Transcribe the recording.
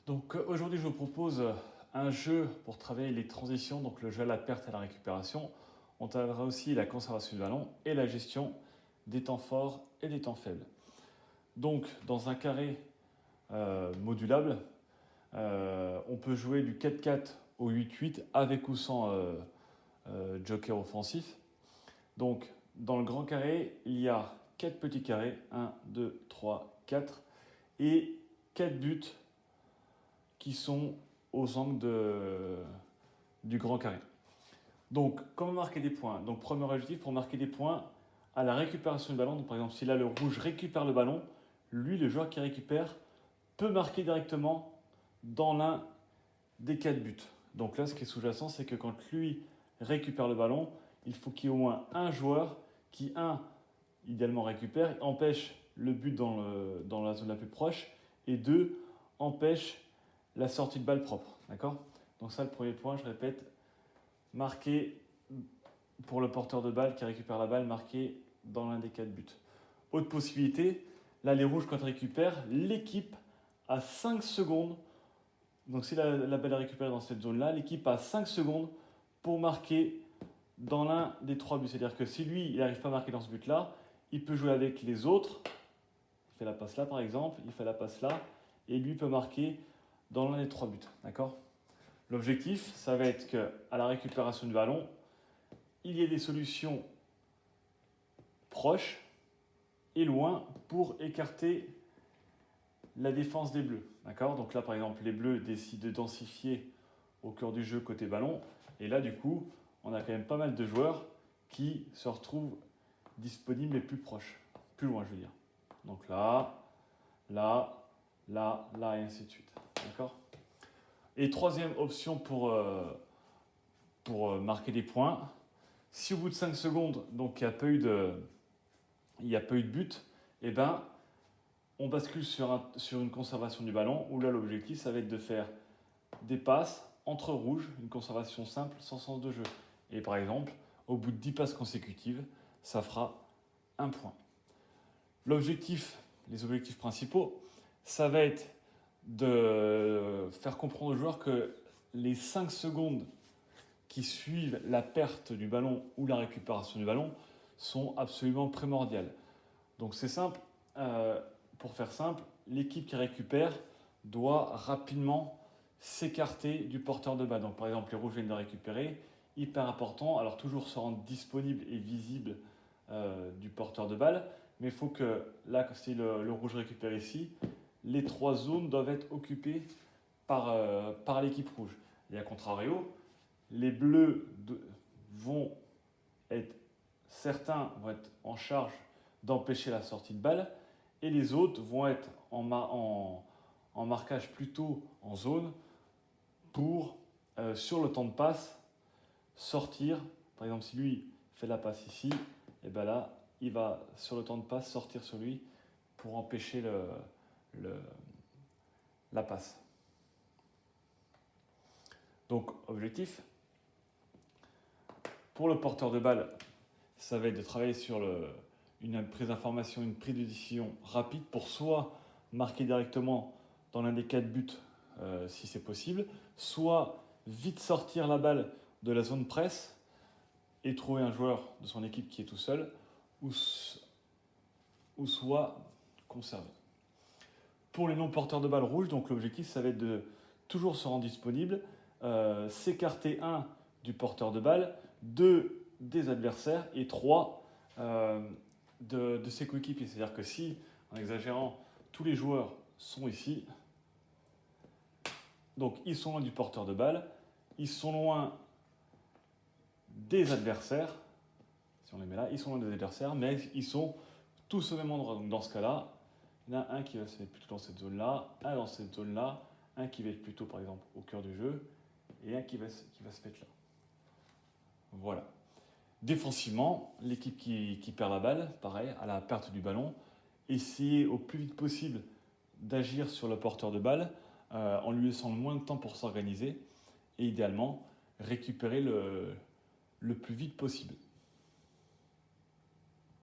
Donc aujourd'hui, je vous propose un jeu pour travailler les transitions, donc le jeu à la perte et à la récupération. On travaillera aussi la conservation du ballon et la gestion des temps forts et des temps faibles. Donc dans un carré modulable, on peut jouer du 4-4 au 8-8 avec ou sans joker offensif. Donc dans le grand carré, il y a 4 petits carrés, 1, 2, 3, 4, et 4 buts qui sont aux angles du grand carré. Donc, comment marquer des points? Donc, premier objectif, pour marquer des points à la récupération du ballon. Donc, par exemple, si là le rouge récupère le ballon, lui, le joueur qui récupère, peut marquer directement dans l'un des 4 buts. Donc là, ce qui est sous-jacent, c'est que quand lui récupère le ballon, il faut qu'il y ait au moins un joueur qui, idéalement récupère, empêche le but dans la zone la plus proche, et 2, empêche la sortie de balle propre. D'accord? Donc ça, le premier point, je répète, marqué pour le porteur de balle qui récupère la balle, marqué dans l'un des 4 buts. Autre possibilité, là les rouges quand ils récupèrent, l'équipe a 5 secondes, donc si la balle est récupérée dans cette zone-là, l'équipe a 5 secondes pour marquer dans l'un des 3 buts. C'est-à-dire que si lui, il n'arrive pas à marquer dans ce but-là, il peut jouer avec les autres, il fait la passe là par exemple, il fait la passe là, et lui peut marquer dans l'un des 3 buts. D'accord ? L'objectif, ça va être qu'à la récupération du ballon, il y ait des solutions proches et loin pour écarter la défense des bleus. D'accord ? Donc là, par exemple, les bleus décident de densifier au cœur du jeu côté ballon. Et là, du coup, on a quand même pas mal de joueurs qui se retrouvent disponibles et plus proches. Plus loin, je veux dire. Donc là, là, là, là, et ainsi de suite. D'accord ? Et troisième option pour marquer des points, si au bout de 5 secondes, donc il n'y a pas eu de but, eh ben, on bascule sur une conservation du ballon, où là l'objectif, ça va être de faire des passes entre rouges, une conservation simple, sans sens de jeu. Et par exemple, au bout de 10 passes consécutives, ça fera un point. Les objectifs principaux, ça va être de faire comprendre aux joueurs que les 5 secondes qui suivent la perte du ballon ou la récupération du ballon sont absolument primordiales. Donc c'est simple, pour faire simple, l'équipe qui récupère doit rapidement s'écarter du porteur de balle. Donc par exemple, les rouges viennent de récupérer, hyper important, alors toujours se rendre disponible et visible du porteur de balle, mais il faut que là, si le rouge récupère ici, les 3 zones doivent être occupées par l'équipe rouge. Et à contrario, les bleus certains vont être en charge d'empêcher la sortie de balle, et les autres vont être en marquage plutôt en zone pour, sur le temps de passe, sortir. Par exemple, si lui fait la passe ici, et ben là, il va sur le temps de passe sortir sur lui pour empêcher la passe. Donc, objectif, pour le porteur de balle, ça va être de travailler sur une prise d'information, une prise de décision rapide pour soit marquer directement dans l'un des 4 buts si c'est possible, soit vite sortir la balle de la zone presse et trouver un joueur de son équipe qui est tout seul, ou soit conserver. Pour les non-porteurs de balle rouges, donc l'objectif, ça va être de toujours se rendre disponible, s'écarter du porteur de balle, des adversaires, et 3 de ses coéquipiers. C'est-à-dire que si, en exagérant, tous les joueurs sont ici, donc ils sont loin du porteur de balle, ils sont loin des adversaires, si on les met là, ils sont loin des adversaires, mais ils sont tous au même endroit. Donc dans ce cas-là, il y en a un qui va se mettre plutôt dans cette zone-là, un dans cette zone-là, un qui va être plutôt par exemple au cœur du jeu, et un qui va se mettre là. Voilà. Défensivement, l'équipe qui perd la balle, pareil, à la perte du ballon, essayer au plus vite possible d'agir sur le porteur de balle en lui laissant le moins de temps pour s'organiser, et idéalement récupérer le plus vite possible.